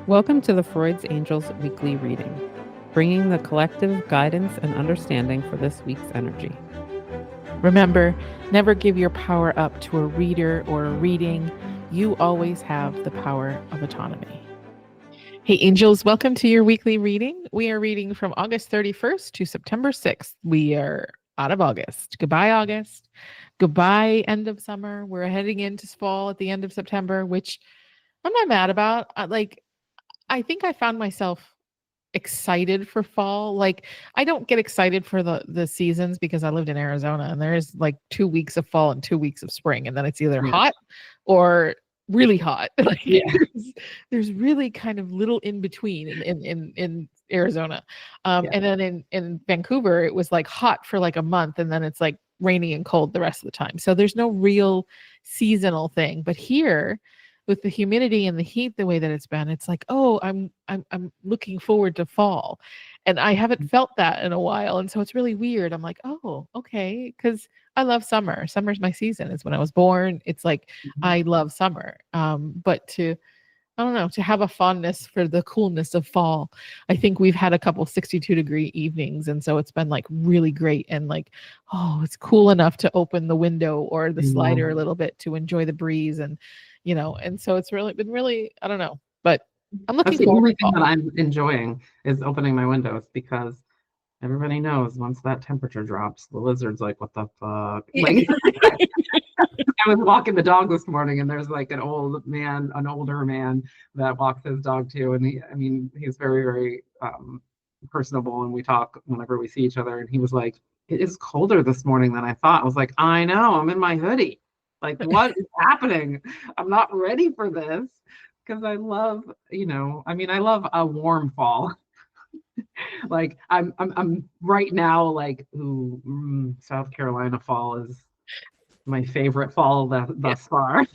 Welcome to the Freud's Angels weekly reading, bringing the collective guidance and understanding for this week's energy. Remember, never give your power up to a reader or a reading. You always have the power of autonomy. Hey, angels, welcome to your weekly reading. We are reading from August 31st to September 6th. We are out of August. Goodbye, August. Goodbye, end of summer. We're heading into fall at the end of September, which I'm not mad about. I think I found myself excited for fall. Like, I don't get excited for the seasons because I lived in Arizona and there is like 2 weeks of fall and 2 weeks of spring, and then it's either hot or really hot. Like, there's really kind of little in between in Arizona. And then in Vancouver, it was like hot for like a month and then it's like rainy and cold the rest of the time. So there's no real seasonal thing. But here, with the humidity and the heat the way that it's been, it's like, oh, I'm looking forward to fall. And I haven't felt that in a while. And so it's really weird. I'm like, oh, okay. Because I love summer. Summer's my season. It's when I was born. It's like I love summer. But I don't know, to have a fondness for the coolness of fall. I think we've had a couple 62-degree evenings. And so it's been like really great. And like, oh, it's cool enough to open the window or the slider a little bit to enjoy the breeze. And, and so it's really been I don't know, but I'm looking forward. The only thing that I'm enjoying is opening my windows, because everybody knows once that temperature drops, the lizard's like, what the fuck? Like, I was walking the dog this morning and there's like an older man that walks his dog too. And he's very, very personable, and we talk whenever we see each other. And he was like, it is colder this morning than I thought. I was like, I know, I'm in my hoodie. Like, what is happening? I'm not ready for this, because I love, I love a warm fall. Like, I'm right now, like, South Carolina fall is my favorite fall thus far,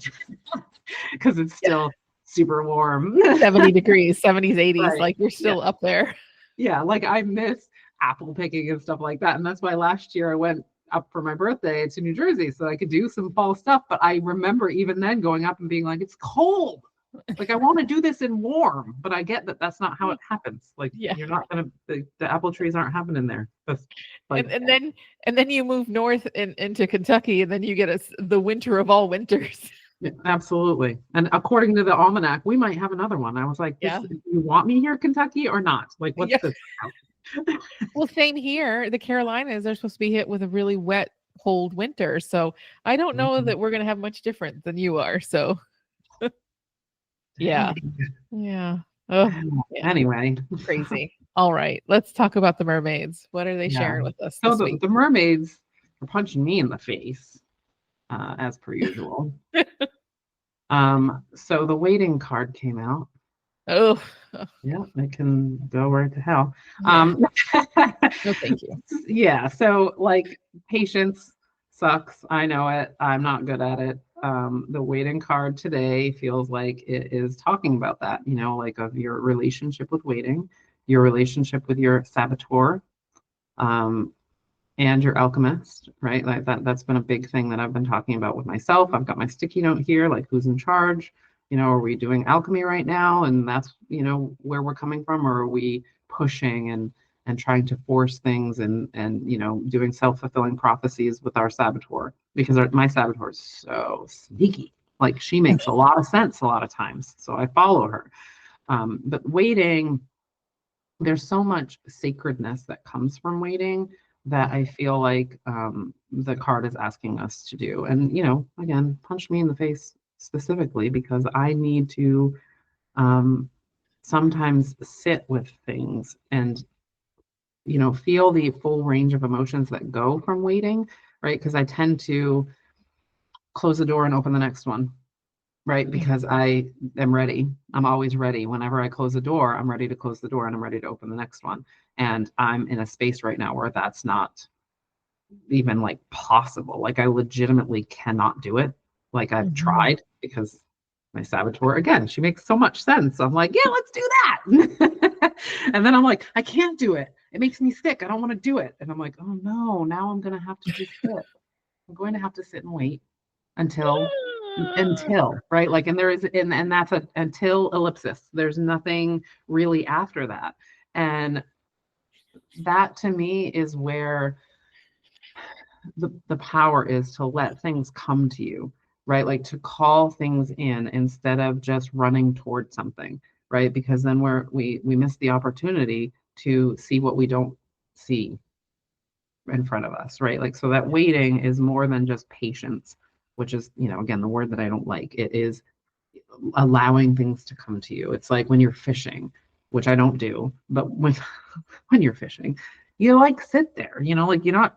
because it's still super warm. 70 degrees, 70s, 80s, right. Like, you're still up there. Yeah, like I miss apple picking and stuff like that. And that's why last year I went up for my birthday to New Jersey so I could do some fall stuff. But I remember even then going up and being like, it's cold. Like, I want to do this in warm, but I get that that's not how it happens. Like, you're not going to, the apple trees aren't happening there. Like, and then you move north into Kentucky, and then you get the winter of all winters. Yeah, absolutely. And according to the almanac, we might have another one. I was like, do you want me here, Kentucky, or not? Like, what's this? Well, same here. The Carolinas are supposed to be hit with a really wet, cold winter. So I don't know that we're going to have much different than you are. So yeah. Oh, anyway, crazy. All right, let's talk about the mermaids. What are they sharing with us this week? The mermaids are punching me in the face, as per usual. So the waiting card came out. Oh, yeah, it can go right to hell. No, thank you. Yeah, so like, patience sucks. I know it. I'm not good at it. The waiting card today feels like it is talking about that, like, of your relationship with waiting, your relationship with your saboteur, and your alchemist, right? Like that's been a big thing that I've been talking about with myself. I've got my sticky note here, like, who's in charge? Are we doing alchemy right now? And that's, where we're coming from, or are we pushing and trying to force things and doing self-fulfilling prophecies with our saboteur? Because my saboteur is so sneaky. Like, she makes a lot of sense a lot of times, so I follow her. But waiting, there's so much sacredness that comes from waiting that I feel like the card is asking us to do. And, again, punch me in the face specifically, because I need to sometimes sit with things and, feel the full range of emotions that go from waiting, right? Because I tend to close the door and open the next one, right? Because I am ready. I'm always ready. Whenever I close the door, I'm ready to close the door and I'm ready to open the next one. And I'm in a space right now where that's not even like possible. Like, I legitimately cannot do it. Like, I've tried, because my saboteur, again, she makes so much sense. I'm like, yeah, let's do that. And then I'm like, I can't do it. It makes me sick. I don't want to do it. And I'm like, oh no, now I'm going to have to just sit. I'm going to have to sit and wait until until, right? Like, and there is, and that's a until ellipsis. There's nothing really after that. And that to me is where the power is, to let things come to you, right? Like to call things in instead of just running towards something, right? Because then we miss the opportunity to see what we don't see in front of us, right? Like, so that waiting is more than just patience, which is, again, the word that I don't like. It is allowing things to come to you. It's like when you're fishing, which I don't do, but when you're fishing, you like sit there, like you're not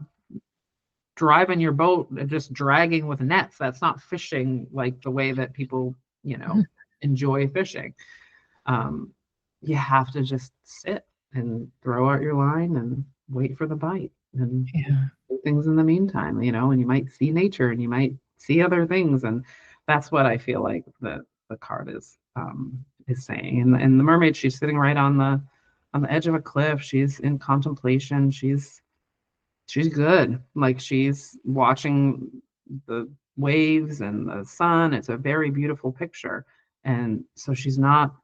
driving your boat and just dragging with nets. That's not fishing like the way that people, enjoy fishing. You have to just sit and throw out your line and wait for the bite and do things in the meantime, and you might see nature and you might see other things. And that's what I feel like the card is saying. And the mermaid, she's sitting right on the edge of a cliff. She's in contemplation. She's good. Like, she's watching the waves and the sun. It's a very beautiful picture. And so she's not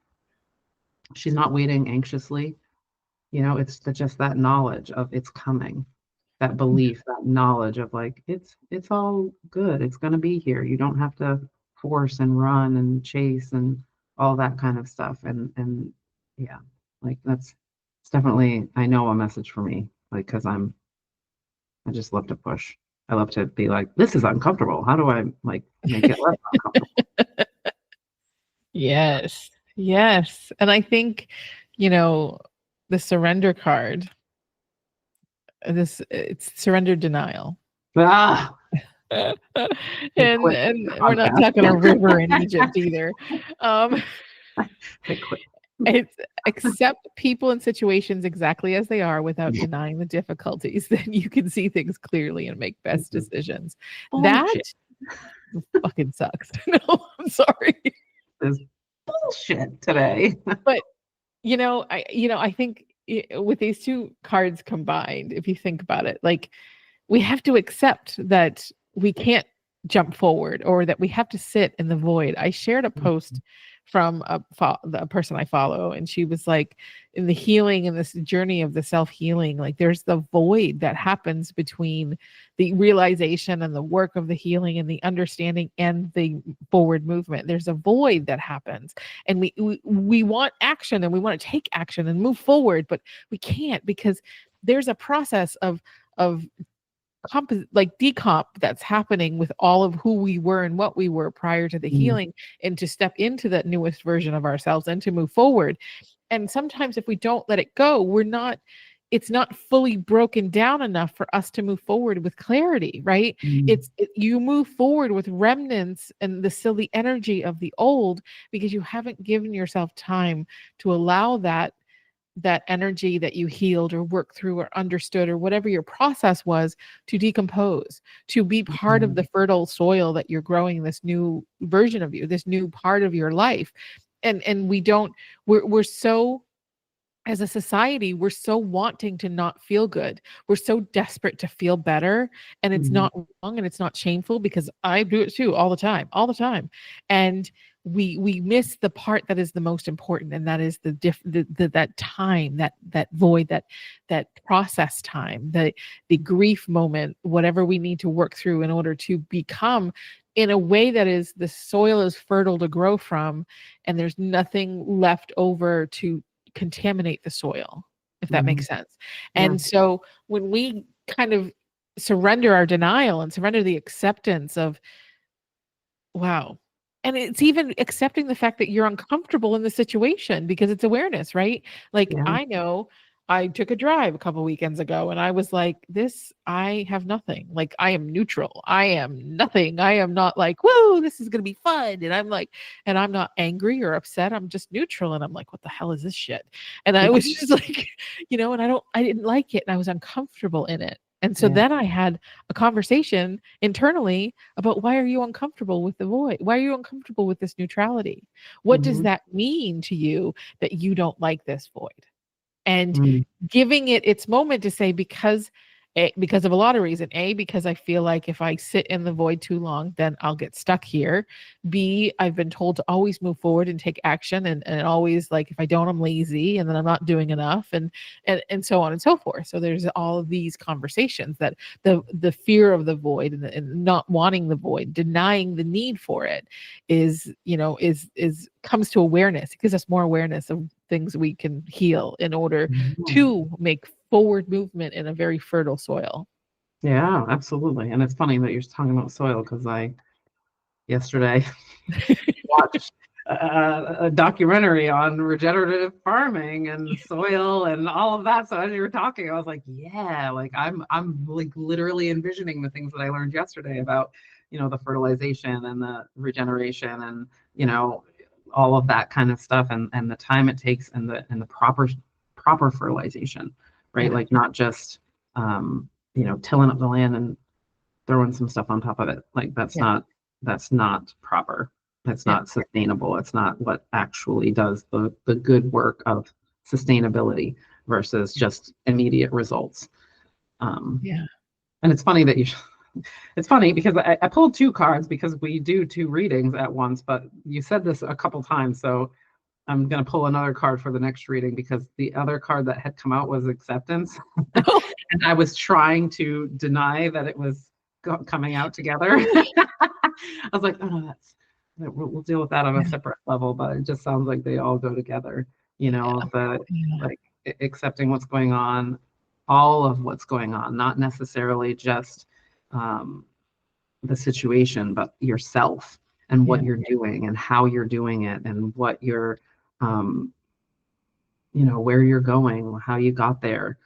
waiting anxiously. It's just that knowledge of it's coming, that belief, that knowledge of like, it's all good. It's going to be here. You don't have to force and run and chase and all that kind of stuff. And yeah, like it's definitely, I know, a message for me, like, because I just love to push. I love to be like, this is uncomfortable. How do I like make it less uncomfortable? Yes. Yes. And I think, the surrender card, it's surrender denial. Ah, and we're not talking a river in Egypt either. It's accept people and situations exactly as they are without denying the difficulties. Then you can see things clearly and make best decisions. Bullshit. That fucking sucks. No, I'm sorry. There's bullshit today. But I think with these two cards combined, if you think about it, like, we have to accept that we can't jump forward, or that we have to sit in the void. I shared a post from a person I follow, and she was like, in the healing and this journey of the self-healing, like, there's the void that happens between the realization and the work of the healing and the understanding and the forward movement. There's a void that happens, and we want action, and we want to take action and move forward, but we can't, because there's a process of decomp that's happening with all of who we were and what we were prior to the healing, and to step into that newest version of ourselves and to move forward. And sometimes if we don't let it go, it's not fully broken down enough for us to move forward with clarity, right? You move forward with remnants and the silly energy of the old, because you haven't given yourself time to allow that energy that you healed or worked through or understood or whatever your process was to decompose, to be part of the fertile soil that you're growing this new version of you, this new part of your life. And we're so, as a society, we're so wanting to not feel good. We're so desperate to feel better. And it's not wrong and it's not shameful, because I do it too all the time. And we miss the part that is the most important, and that is that time, that void, that process time, the grief moment, whatever we need to work through in order to become in a way that is, the soil is fertile to grow from, and there's nothing left over to contaminate the soil, if that makes sense. And so when we kind of surrender our denial and surrender the acceptance of, wow. And it's even accepting the fact that you're uncomfortable in the situation, because it's awareness, right? Like, I know I took a drive a couple weekends ago and I was like, I have nothing. Like, I am neutral. I am nothing. I am not like, whoa, this is going to be fun. And I'm not angry or upset. I'm just neutral. And I'm like, what the hell is this shit? And I was just like, and I didn't like it. And I was uncomfortable in it. And so then I had a conversation internally about, why are you uncomfortable with the void? Why are you uncomfortable with this neutrality? What does that mean to you that you don't like this void? And giving it its moment to say, because Because of a lot of reasons. A, because I feel like if I sit in the void too long, then I'll get stuck here. B, I've been told to always move forward and take action, and always, like, if I don't, I'm lazy, and then I'm not doing enough, and so on and so forth. So there's all of these conversations that the fear of the void, and not wanting the void, denying the need for it, is comes to awareness. It gives us more awareness of things we can heal in order to make forward movement in a very fertile soil. Yeah, absolutely. And it's funny that you're talking about soil, because I yesterday watched a documentary on regenerative farming and soil and all of that. So as you were talking, I was like, yeah, like I'm like literally envisioning the things that I learned yesterday about, the fertilization and the regeneration and, all of that kind of stuff, and the time it takes, and the proper fertilization, right? Yeah. Like, not just tilling up the land and throwing some stuff on top of it. Like, that's not proper. That's not sustainable. It's not what actually does the good work of sustainability versus just immediate results. Yeah. And it's funny that it's funny because I pulled two cards because we do two readings at once, but you said this a couple times, so I'm going to pull another card for the next reading, because the other card that had come out was acceptance. And I was trying to deny that it was coming out together. I was like, oh no, we'll deal with that on a separate level, but it just sounds like they all go together, like accepting what's going on, all of what's going on, not necessarily just the situation, but yourself and what you're doing and how you're doing it and what you're, where you're going, how you got there.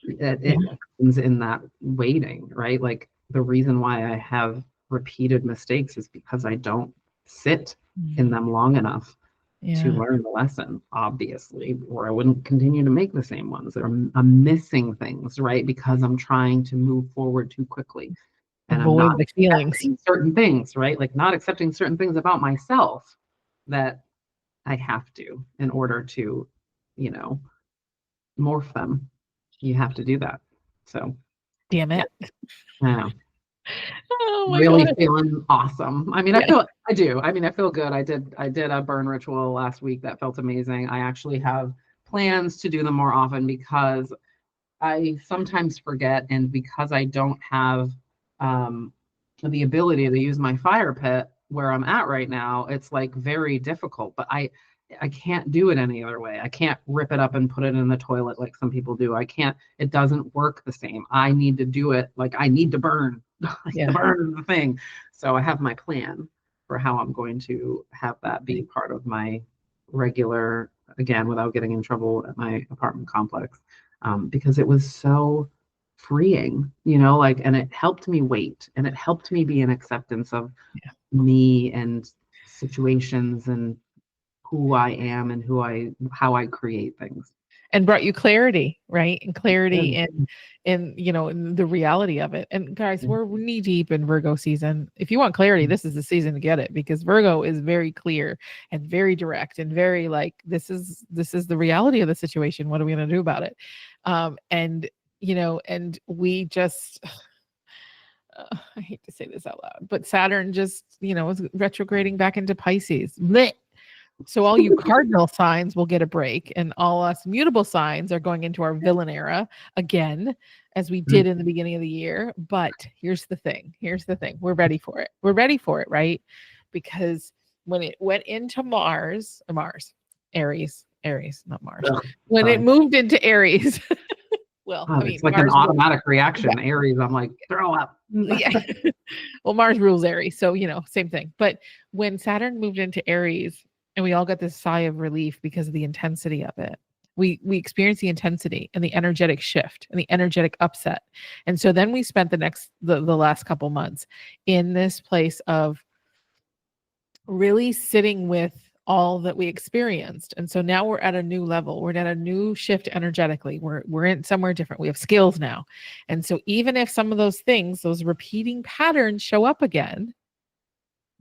It happens in that waiting, right? Like, the reason why I have repeated mistakes is because I don't sit in them long enough to learn the lesson, obviously, or I wouldn't continue to make the same ones. I'm missing things, right? Because I'm trying to move forward too quickly. And I'm not the feelings. certain things, right? Like, not accepting certain things about myself that I have to, in order to, morph them. You have to do that. So, damn it. Yeah. Oh my Really God. feeling awesome. I mean, I do. I mean, I feel good. I did a burn ritual last week that felt amazing. I actually have plans to do them more often, because I sometimes forget, and because I don't have the ability to use my fire pit where I'm at right now, it's like very difficult. But I can't do it any other way. I can't rip it up and put it in the toilet like some people do. It doesn't work the same. I need to do it like I need to burn. The burn is the thing. So I have my plan for how I'm going to have that be part of my regular, again, without getting in trouble at my apartment complex, because it was so freeing, and it helped me wait, and it helped me be in acceptance of me and situations and who I am and how I create things. And brought you clarity, right? And clarity in the reality of it. And guys, we're knee deep in Virgo season. If you want clarity, this is the season to get it, because Virgo is very clear and very direct and very like, this is the reality of the situation. What are we going to do about it? And we just, I hate to say this out loud, but Saturn just, was retrograding back into Pisces. Blech. So all you cardinal signs will get a break, and all us mutable signs are going into our villain era again, as we did in the beginning of the year. But here's the thing. We're ready for it. Right? Because when it went into Aries, not Mars. When it moved into Aries, well, it's like Mars, an automatic reaction. Aries, I'm like, throw up. Well, Mars rules Aries, so same thing. But when Saturn moved into Aries, and we all got this sigh of relief because of the intensity of it. We experienced the intensity and the energetic shift and the energetic upset. And so then we spent the last couple months in this place of really sitting with all that we experienced. And so now we're at a new level. We're at a new shift energetically. We're in somewhere different. We have skills now. And so even if some of those things, those repeating patterns show up again,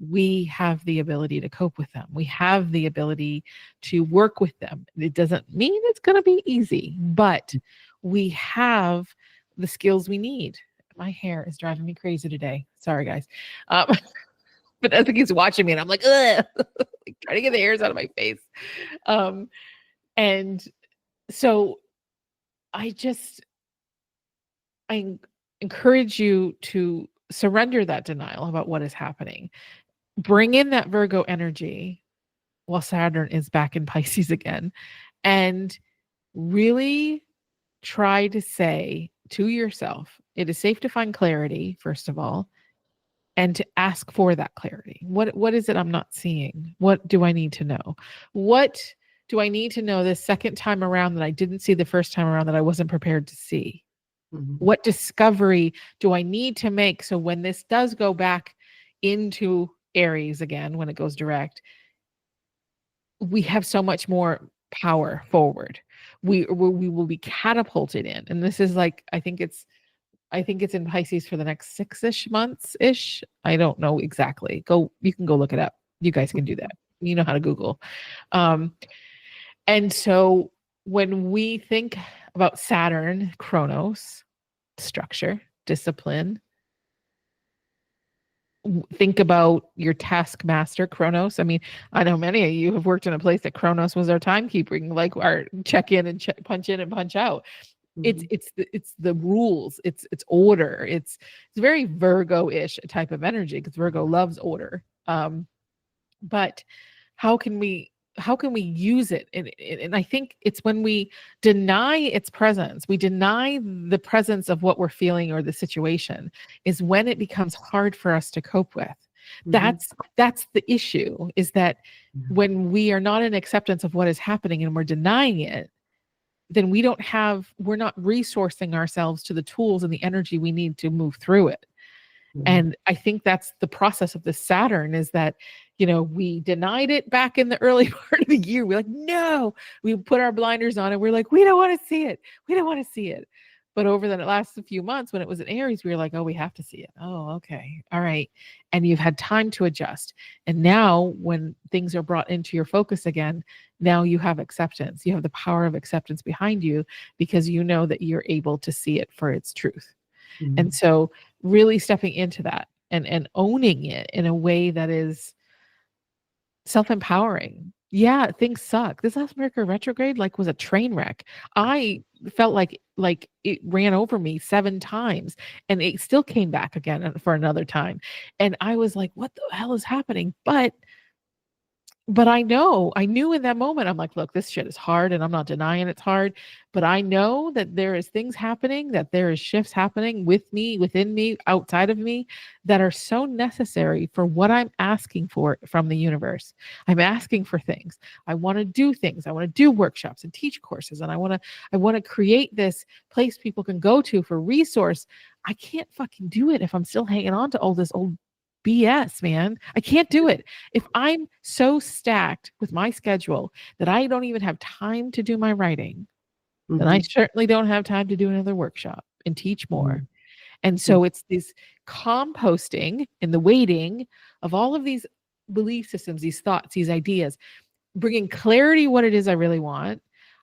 we have the ability to cope with them. We have the ability to work with them. It doesn't mean it's going to be easy, but we have the skills we need. My hair is driving me crazy today. Sorry, guys. But I think he's watching me and I'm like, ugh, trying to get the hairs out of my face. And so I encourage you to surrender that denial about what is happening. Bring in that Virgo energy while Saturn is back in Pisces again, and really try to say to yourself, it is safe to find clarity, first of all, and to ask for that clarity. What is it I'm not seeing? What do I need to know? What do I need to know this second time around that I didn't see the first time around that I wasn't prepared to see? What discovery do I need to make so when this does go back into Aries again, when it goes direct, we have so much more power forward. We will be catapulted in. And this is like, I think it's in Pisces for the next 6-ish months-ish. I don't know exactly. You can go look it up. You guys can do that. You know how to Google. And so when we think about Saturn, Chronos, structure, discipline, think about your taskmaster, Chronos. I mean, I know many of you have worked in a place that Chronos was our timekeeping, like our check in and punch in and punch out. It's the rules, it's order. It's very Virgo-ish type of energy because Virgo loves order. But how can we use it? And I think it's when we deny its presence, we deny the presence of what we're feeling or the situation, is when it becomes hard for us to cope with. That's the issue, is that when we are not in acceptance of what is happening and we're denying it, then we're not resourcing ourselves to the tools and the energy we need to move through it. And I think that's the process of the Saturn, is that, we denied it back in the early part of the year. We're like, no, we put our blinders on and we're like, we don't want to see it. We don't want to see it. But over the last few months, when it was in Aries, we were like, oh, we have to see it. Oh, okay. All right. And you've had time to adjust. And now when things are brought into your focus again, now you have acceptance. You have the power of acceptance behind you because you know that you're able to see it for its truth. And so really stepping into that and owning it in a way that is self-empowering. Yeah, things suck. This last Mercury retrograde was a train wreck. I felt like it ran over me 7 times and it still came back again for another time. And I was like, what the hell is happening? But I knew in that moment, I'm like, look, this shit is hard and I'm not denying it's hard, but I know that there is things happening, that there is shifts happening with me, within me, outside of me, that are so necessary for what I'm asking for from the universe. I'm asking for things. I want to do things. I want to do workshops and teach courses. And I want to create this place people can go to for resource. I can't fucking do it if I'm still hanging on to all this old BS, man. I can't do it. If I'm so stacked with my schedule that I don't even have time to do my writing, then I certainly don't have time to do another workshop and teach more. And so it's this composting and the weighting of all of these belief systems, these thoughts, these ideas, bringing clarity what it is I really want.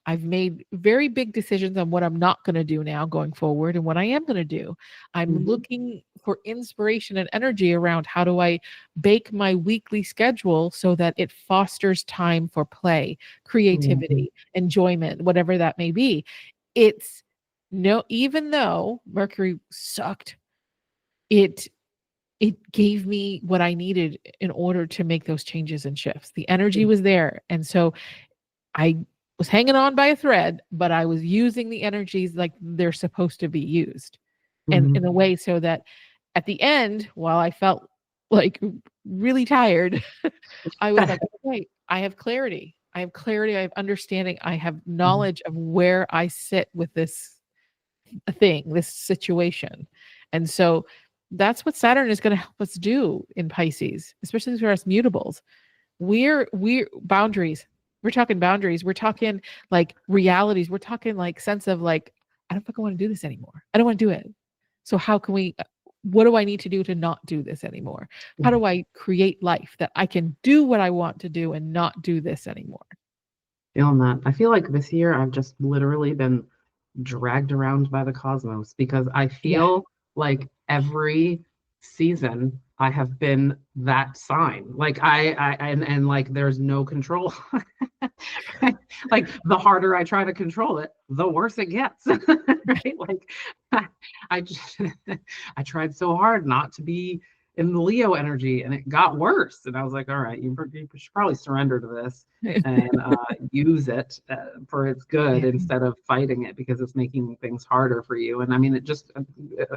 I've made very big decisions on what I'm not going to do now going forward and what I am going to do. I'm looking for inspiration and energy around how do I bake my weekly schedule so that it fosters time for play, creativity, enjoyment, whatever that may be. Even though Mercury sucked, it gave me what I needed in order to make those changes and shifts. The energy was there. And so I was hanging on by a thread, but I was using the energies like they're supposed to be used. And in a way so that at the end, while I felt like really tired, I was like, okay, I have clarity. I have clarity. I have understanding. I have knowledge of where I sit with this thing, this situation. And so that's what Saturn is going to help us do in Pisces, especially for us mutables. We're boundaries. We're talking boundaries. We're talking like realities. We're talking like sense of like, I don't fucking want to do this anymore. I don't want to do it. So what do I need to do to not do this anymore? How do I create life that I can do what I want to do and not do this anymore? Feeling that. I feel like this year I've just literally been dragged around by the cosmos, because I feel like every season I have been that sign. Like and like there's no control. Like the harder I try to control it, the worse it gets. Right? Like I just I tried so hard not to be in the Leo energy, and it got worse. And I was like, all right, you should probably surrender to this and use it for its good instead of fighting it, because it's making things harder for you. And I mean, it just,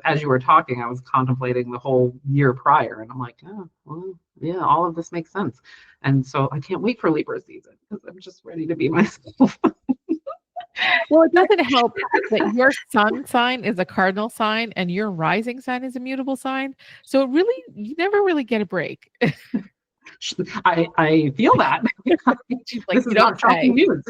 as you were talking, I was contemplating the whole year prior, and I'm like, oh, well, yeah, all of this makes sense. And so I can't wait for Libra season, because I'm just ready to be myself. Well, it doesn't help that your sun sign is a cardinal sign and your rising sign is a mutable sign. So really, you never really get a break. I feel that. Like, this is not shocking news.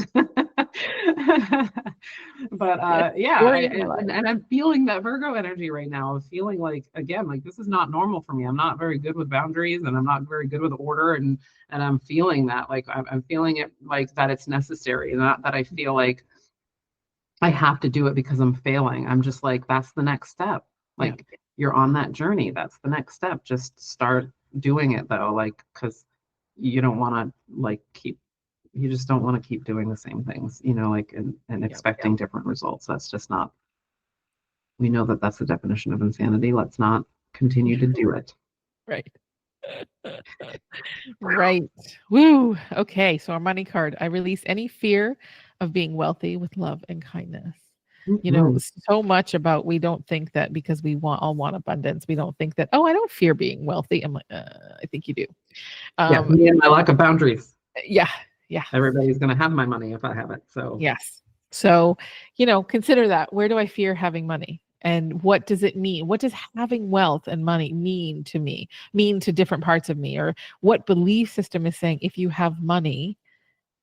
But yeah, and I'm feeling that Virgo energy right now of feeling like, again, like this is not normal for me. I'm not very good with boundaries, and I'm not very good with order, and I'm feeling that, like I'm feeling it, like that it's necessary, not that I feel like I have to do it because I'm failing. I'm just like, that's the next step. Like you're on that journey. That's the next step. Just start doing it though. Like, cause you don't want to like you just don't want to keep doing the same things, like, and expecting different results. That's just not, we know that that's the definition of insanity. Let's not continue to do it. Right. Right. Woo. Okay. So our money card, I release any fear of being wealthy with love and kindness. So much about, we don't think that because we all want abundance, we don't think that, oh, I don't fear being wealthy. I'm like, I think you do. Me and my lack of boundaries. Yeah. Everybody's going to have my money if I have it. So yes. So, consider that. Where do I fear having money? And what does it mean? What does having wealth and money mean to me, mean to different parts of me? Or what belief system is saying, if you have money,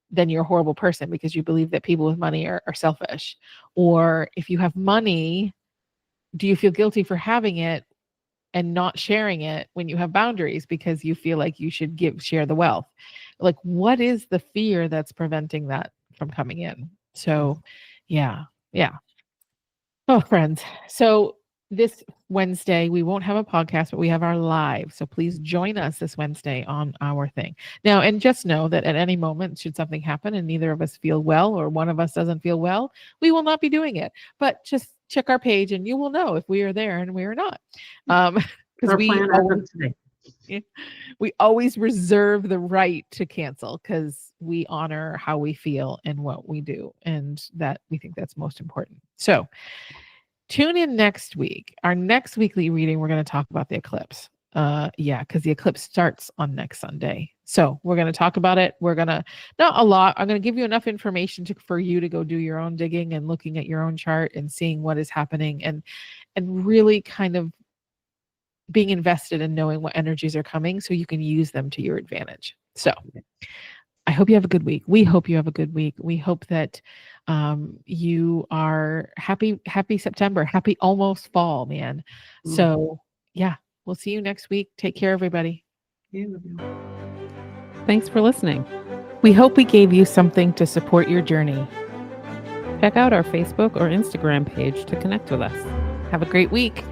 then you're a horrible person because you believe that people with money are selfish? Or if you have money, do you feel guilty for having it and not sharing it when you have boundaries because you feel like you should share the wealth? Like, what is the fear that's preventing that from coming in? So, yeah. Oh, friends. So this Wednesday, we won't have a podcast, but we have our live. So please join us this Wednesday on our thing. Now, and just know that at any moment, should something happen and neither of us feel well, or one of us doesn't feel well, we will not be doing it. But just check our page and you will know if we are there and we are not. Because we always reserve the right to cancel, because we honor how we feel and what we do. And that, we think that's most important. So tune in next week. Our next weekly reading, we're going to talk about the eclipse. Because the eclipse starts on next Sunday. So we're going to talk about it. We're going to, not a lot, I'm going to give you enough information for you to go do your own digging and looking at your own chart and seeing what is happening, and really kind of being invested in knowing what energies are coming so you can use them to your advantage. So I hope you have a good week. We hope you have a good week. We hope that you are happy September, happy almost fall, man. So yeah, we'll see you next week. Take care, everybody. Thanks for listening. We hope we gave you something to support your journey. Check out our Facebook or Instagram page to connect with us. Have a great week.